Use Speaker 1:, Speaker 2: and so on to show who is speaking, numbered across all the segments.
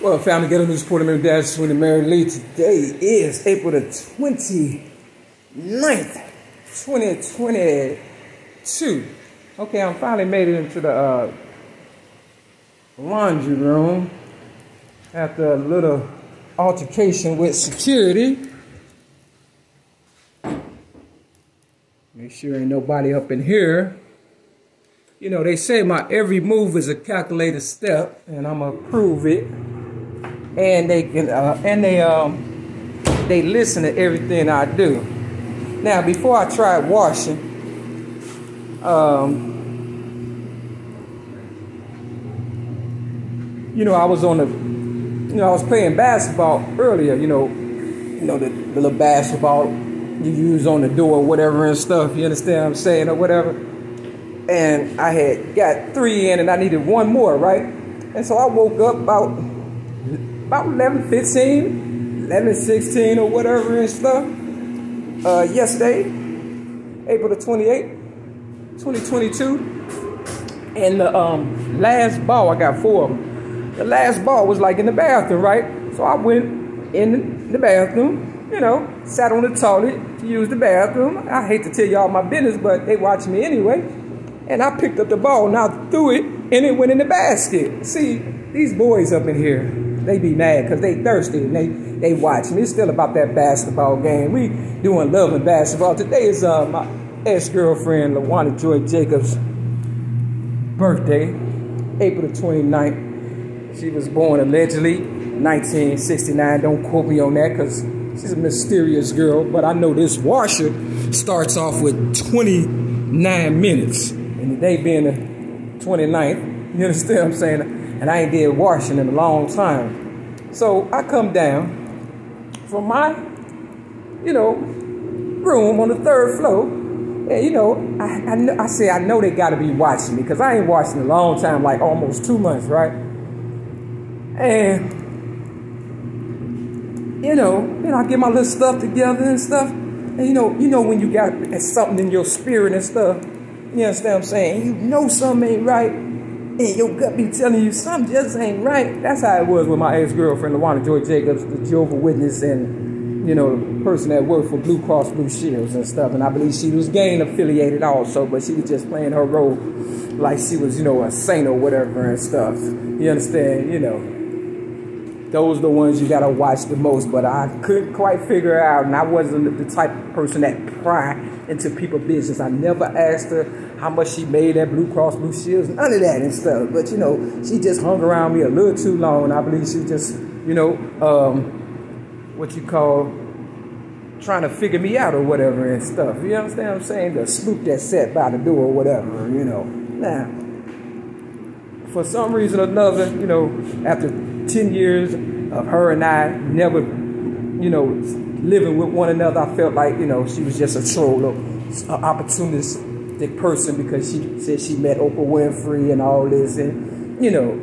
Speaker 1: Well, family, get a new support of Dash with MAERE-Lee. Today is April the 29th, 2022. Okay, I finally made it into the laundry room after a little altercation with security. Make sure ain't nobody up in here. You know, they say my every move is a calculated step, and I'm gonna prove it. And they can, they listen to everything I do. Now, before I tried washing, you know, I was on the, you know, I was playing basketball earlier. You know, the little basketball you use on the door, or whatever and stuff. You understand what I'm saying, or whatever. And I had got 3 in, and I needed 1 more, right? And so I woke up about 11:15, 11:16 or whatever and stuff. Yesterday, April the 28th, 2022. And the last ball, I got 4 of them. The last ball was like in the bathroom, right? So I went in the bathroom, you know, sat on the toilet to use the bathroom. I hate to tell y'all my business, but they watch me anyway. And I picked up the ball and I threw it and it went in the basket. See, these boys up in here, they be mad because they thirsty and they watch me. It's still about that basketball game. We doing love and basketball. Today is my ex-girlfriend, LaWanda Joy Jacobs' birthday, April the 29th. She was born allegedly 1969. Don't quote me on that because she's a mysterious girl. But I know this washer starts off with 29 minutes. And today being the 29th, you understand what I'm saying? And I ain't did washing in a long time. So I come down from my, you know, room on the 3rd floor. And, you know, I say, I know they got to be watching me because I ain't washed in a long time, like almost 2 months, right? And, you know, I get my little stuff together and stuff. And, you know when you got something in your spirit and stuff, you understand what I'm saying? You know something ain't right. And your gut be telling you something just ain't right. That's how it was with my ex-girlfriend, LaWanda Joy Jacobs, the Jehovah's Witness, and, you know, the person that worked for Blue Cross Blue Shields and stuff. And I believe she was gang affiliated also, but she was just playing her role like she was, you know, a saint or whatever and stuff. You understand? You know, those are the ones you gotta watch the most. But I couldn't quite figure out, and I wasn't the type of person that pry into people's business. I never asked her how much she made at Blue Cross Blue Shields, none of that and stuff. But, you know, she just hung around me a little too long. And I believe she just, you know, what you call trying to figure me out or whatever and stuff. You understand what I'm saying? The spook that sat by the door or whatever, you know. Now, for some reason or another, you know, after 10 years of her and I never, you know, living with one another, I felt like, you know, she was just a troll, an opportunistic person because she said she met Oprah Winfrey and all this. And, you know,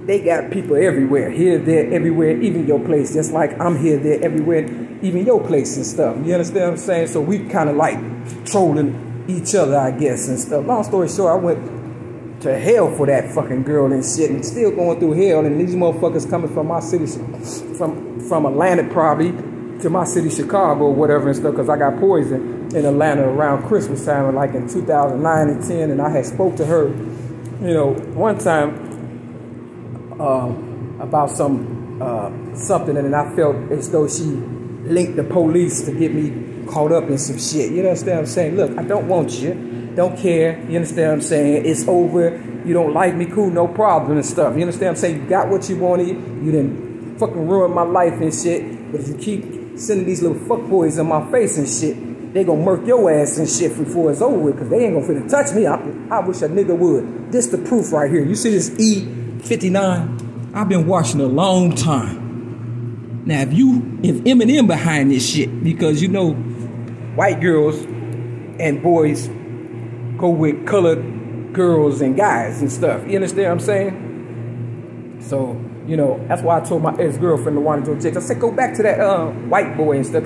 Speaker 1: they got people everywhere, here, there, everywhere, even your place, just like I'm here, there, everywhere, even your place and stuff. You understand what I'm saying? So we kind of like trolling each other, I guess, and stuff. Long story short, I went to hell for that fucking girl and shit, and still going through hell. And these motherfuckers coming from my city, from Atlanta probably to my city, Chicago or whatever and stuff, because I got poisoned in Atlanta around Christmas time, like in 2009 and 10. And I had spoke to her, you know, one time about something, and then I felt as though she linked the police to get me caught up in some shit. You understand what I'm saying? Look, I don't want you. Don't care. You understand what I'm saying? It's over. You don't like me, cool, no problem and stuff. You understand what I'm saying? You got what you wanted. You didn't fucking ruin my life and shit. But if you keep sending these little fuckboys in my face and shit, they gonna murk your ass and shit before it's over with, because they ain't gonna finna touch me. I wish a nigga would. This the proof right here. You see this E59? I've been watching a long time. Now, if Eminem behind this shit, because you know white girls and boys go with colored girls and guys and stuff. You understand what I'm saying? So, you know, that's why I told my ex-girlfriend, LaWanda Jo Jakes, I said, go back to that white boy and stuff,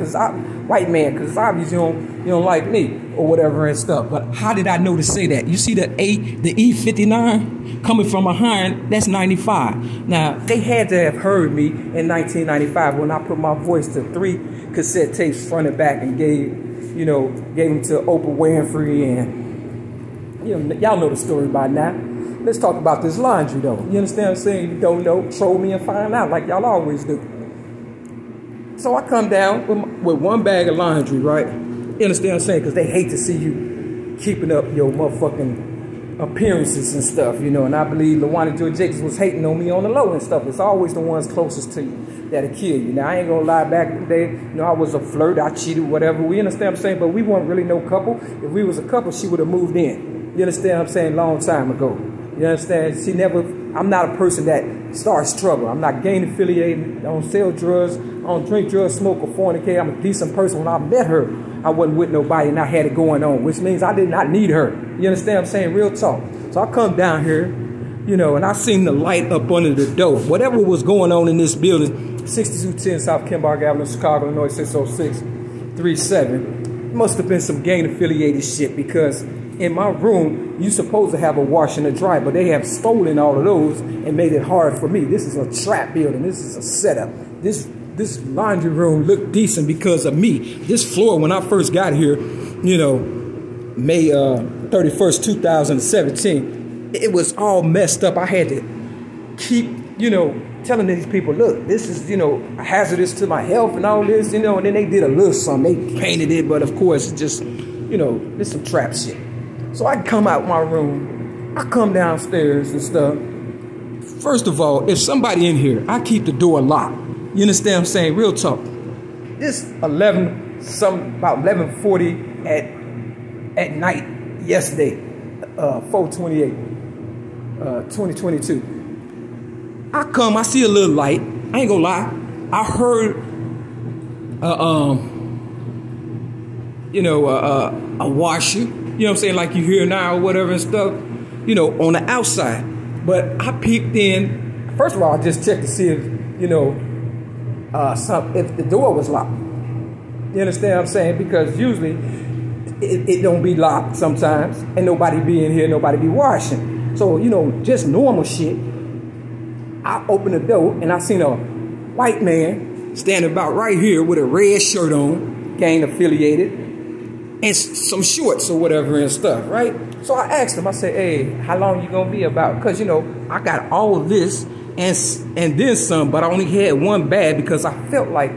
Speaker 1: white man, because obviously you don't like me or whatever and stuff. But how did I know to say that? You see the E59 coming from behind, that's 95. Now, they had to have heard me in 1995 when I put my voice to 3 cassette tapes front and back and gave them to Oprah Winfrey, and, you know, y'all know the story by now. Let's talk about this laundry, though. You understand what I'm saying? If you don't know, troll me and find out like y'all always do. So I come down with one bag of laundry, right? You understand what I'm saying? Because they hate to see you keeping up your motherfucking appearances and stuff, you know. And I believe LaWanda Jo Jakes was hating on me on the low and stuff. It's always the ones closest to you that'll kill you. Now, I ain't gonna lie, back in the day, you know, I was a flirt, I cheated, whatever. We understand what I'm saying? But we weren't really no couple. If we was a couple, she would have moved in. You understand what I'm saying? Long time ago. You understand? I'm not a person that starts trouble. I'm not gang affiliated. I don't sell drugs. I don't drink drugs, smoke, or fornicate. I'm a decent person. When I met her, I wasn't with nobody and I had it going on, which means I did not need her. You understand what I'm saying? Real talk. So I come down here, you know, and I seen the light up under the door. Whatever was going on in this building, 6210 South Kimbark Avenue, Chicago, Illinois, 60637. Must have been some gang affiliated shit, because in my room, you supposed to have a wash and a dry, but they have stolen all of those and made it hard for me. This is a trap building. This is a setup. This laundry room looked decent because of me. This floor, when I first got here, you know, May 31st, 2017, it was all messed up. I had to keep, you know, telling these people, look, this is, you know, hazardous to my health and all this, you know, and then they did a little something. They painted it, but of course, it's just, you know, it's some trap shit. So I come out my room, I come downstairs and stuff. First of all, if somebody in here, I keep the door locked. You understand what I'm saying? Real talk. This about 11:40 at night yesterday, 4/28, 2022. I come, I see a little light. I ain't gonna lie. I heard, a washer. You know what I'm saying? Like you hear now or whatever and stuff, you know, on the outside. But I peeked in. First of all, I just checked to see if, you know, if the door was locked. You understand what I'm saying? Because usually it don't be locked sometimes. And nobody be in here, nobody be washing. So, you know, just normal shit. I opened the door and I seen a white man standing about right here with a red shirt on, gang affiliated, and some shorts or whatever and stuff, right? So I asked him, I said, hey, how long you gonna be about? Because, you know, I got all of this and then some, but I only had one bag because I felt like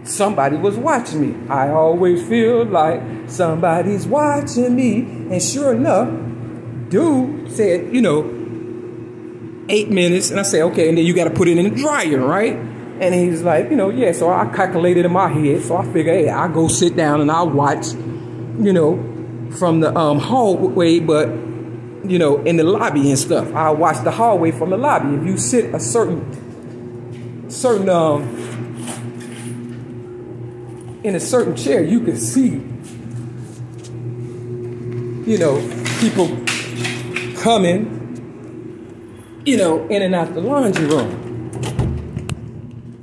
Speaker 1: somebody was watching me. I always feel like somebody's watching me. And sure enough, dude said, you know, 8 minutes. And I said, okay, and then you got to put it in the dryer, right? And he's like, you know, yeah. So I calculated in my head. So I figured, hey, I'll go sit down and I'll watch, you know, from the hallway, but, you know, in the lobby and stuff. I'll watch the hallway from the lobby. If you sit a certain in a certain chair, you can see, you know, people coming, you know, in and out the laundry room.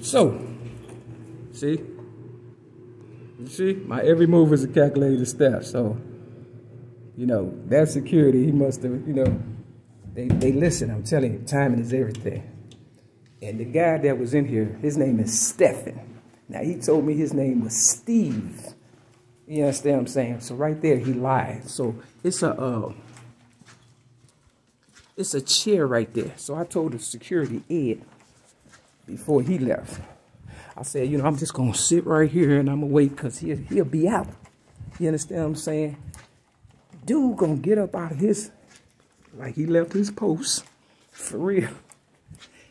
Speaker 1: So, see? You see? My every move is a calculated step. So, you know, that security, he must have, you know, they listen. I'm telling you, timing is everything. And the guy that was in here, his name is Stephen. Now, he told me his name was Steve. You understand what I'm saying? So right there, he lied. So it's a chair right there. So I told the security, Ed, before he left, I said, you know, I'm just going to sit right here and I'm going to wait because he'll be out. You understand what I'm saying? Dude going to get up out of his, like he left his post, for real.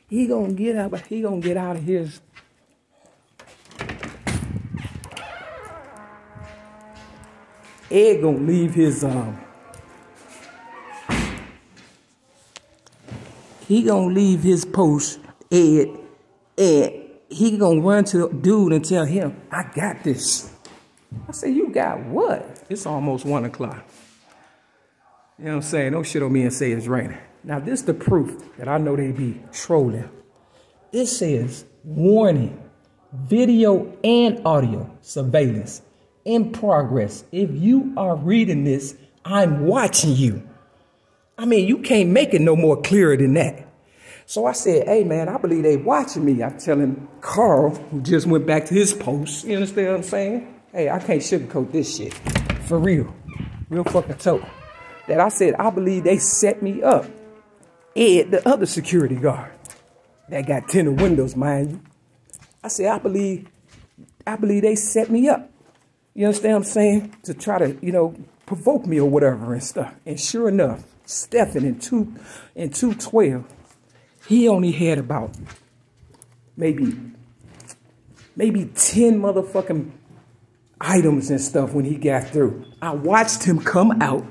Speaker 1: He going to get up, he going to get out of his. Ed gonna leave his he gonna leave his post, Ed, he gonna run to the dude and tell him, I got this. I say, you got what? It's almost 1 o'clock. You know what I'm saying? Don't shit on me and say it's raining. Now, this is the proof that I know they be trolling. This says, warning, video and audio surveillance in progress. If you are reading this, I'm watching you. I mean, you can't make it no more clearer than that. So I said, hey, man, I believe they watching me. I'm telling Carl, who just went back to his post. You understand what I'm saying? Hey, I can't sugarcoat this shit. For real. Real fucking talk. That I said, I believe they set me up. Ed, the other security guard, that got tinted windows, mind you. I said, I believe they set me up. You understand what I'm saying? To try to, you know, provoke me or whatever and stuff. And sure enough, Stephen in 212, he only had about maybe 10 motherfucking items and stuff when he got through. I watched him come out,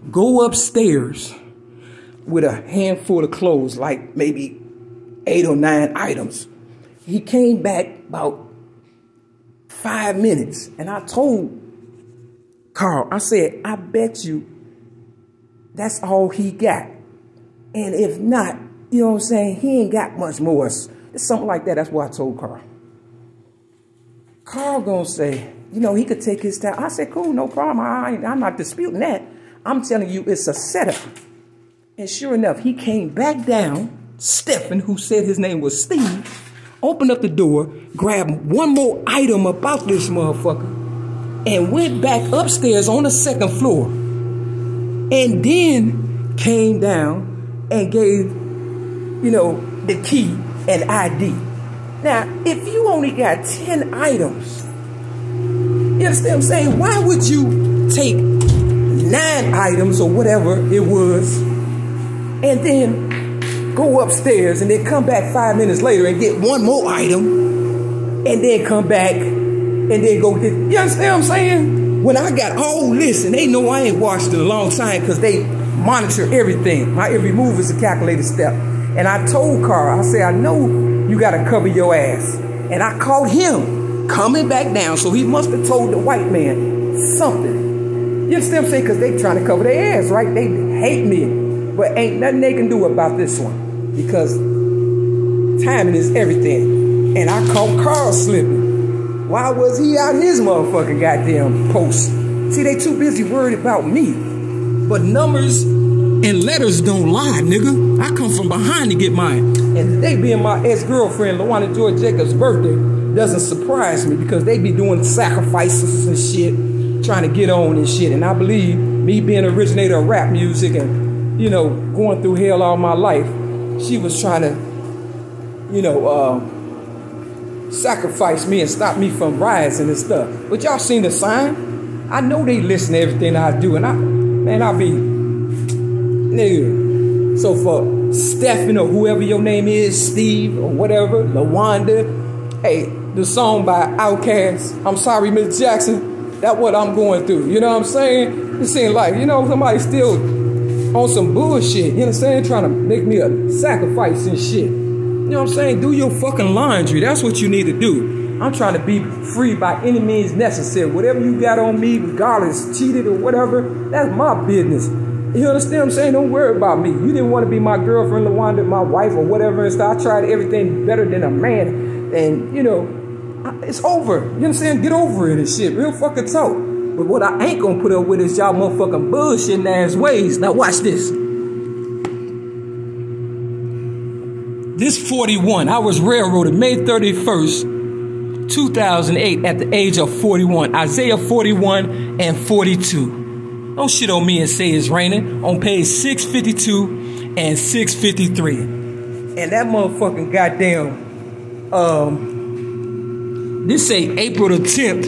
Speaker 1: go upstairs with a handful of clothes, like maybe 8 or 9 items. He came back about 5 minutes, and I told Carl, I said, I bet you that's all he got. And if not, you know what I'm saying, he ain't got much more. It's something like that. That's what I told Carl. Carl gonna say, you know, he could take his time. I said, cool, no problem. I'm not disputing that. I'm telling you, it's a setup. And sure enough, he came back down. Stephen, who said his name was Steve, opened up the door, grabbed one more item about this motherfucker, and went back upstairs on the 2nd floor. And then came down and gave, you know, the key and ID. Now, if you only got 10 items, you understand what I'm saying? Why would you take 9 items or whatever it was and then go upstairs and then come back 5 minutes later and get one more item and then come back and then go get, you understand what I'm saying? When I got all this, and they know I ain't washed in a long time because they monitor everything. My every move is a calculated step. And I told Carl, I said, I know you got to cover your ass. And I caught him coming back down. So he must have told the white man something. You understand what I'm saying? Because they trying to cover their ass, right? They hate me. But ain't nothing they can do about this one. Because timing is everything. And I caught Carl slipping. Why was he out his motherfucking goddamn post? See, they too busy worried about me. But numbers and letters don't lie, nigga. I come from behind to get mine. And today being my ex-girlfriend, LaWanda Joy Jacobs' birthday, doesn't surprise me because they be doing sacrifices and shit, trying to get on and shit. And I believe me being an originator of rap music and, you know, going through hell all my life, she was trying to, you know, sacrifice me and stop me from rising and stuff. But y'all seen the sign? I know they listen to everything I do, and I be, nigga. So for Stephen or whoever your name is, Steve or whatever, LaWanda, hey, the song by Outkast, I'm sorry, Miss Jackson, that's what I'm going through. You know what I'm saying? It seems like, you know, somebody still on some bullshit, you know what I'm saying? Trying to make me a sacrifice and shit. You know what I'm saying? Do your fucking laundry. That's what you need to do. I'm trying to be free by any means necessary. Whatever you got on me, regardless, cheated or whatever, that's my business. You understand what I'm saying? Don't worry about me. You didn't want to be my girlfriend, LaWanda, my wife or whatever and stuff. I tried everything better than a man. And, you know, it's over. You understand? Get over it and shit. Real fucking talk. But what I ain't gonna put up with is y'all motherfucking bullshit ass ways. Now watch this. This 41, I was railroaded May 31st, 2008 at the age of 41. Isaiah 41 and 42. Don't shit on me and say it's raining. On page 652 and 653. And that motherfucking goddamn, this say April the 10th,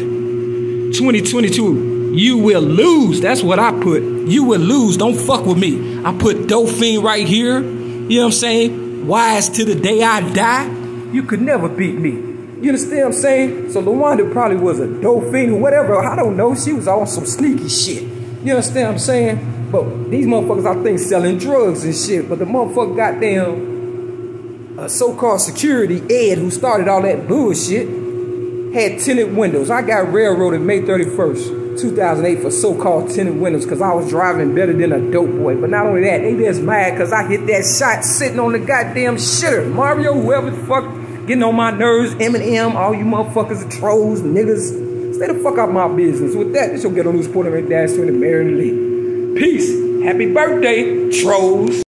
Speaker 1: 2022. You will lose. That's what I put. You will lose. Don't fuck with me. I put Dolphin right here. You know what I'm saying? Wise to the day I die. You could never beat me. You understand what I'm saying? So LaWanda probably was a Dolphin or whatever. I don't know. She was on some sneaky shit. You understand what I'm saying? But these motherfuckers, I think, selling drugs and shit. But the motherfucker goddamn so-called security, Ed, who started all that bullshit, had tinted windows. I got railroaded May 31st. 2008 for so-called tinted windows because I was driving better than a dope boy. But not only that, they just mad because I hit that shot sitting on the goddamn shitter. Mario, whoever the fuck getting on my nerves, Eminem, all you motherfuckers are trolls, niggas. Stay the fuck out my business. With that, this your Ghetto News Porter and Dash to the MAERE-MAK. Peace. Happy birthday, trolls.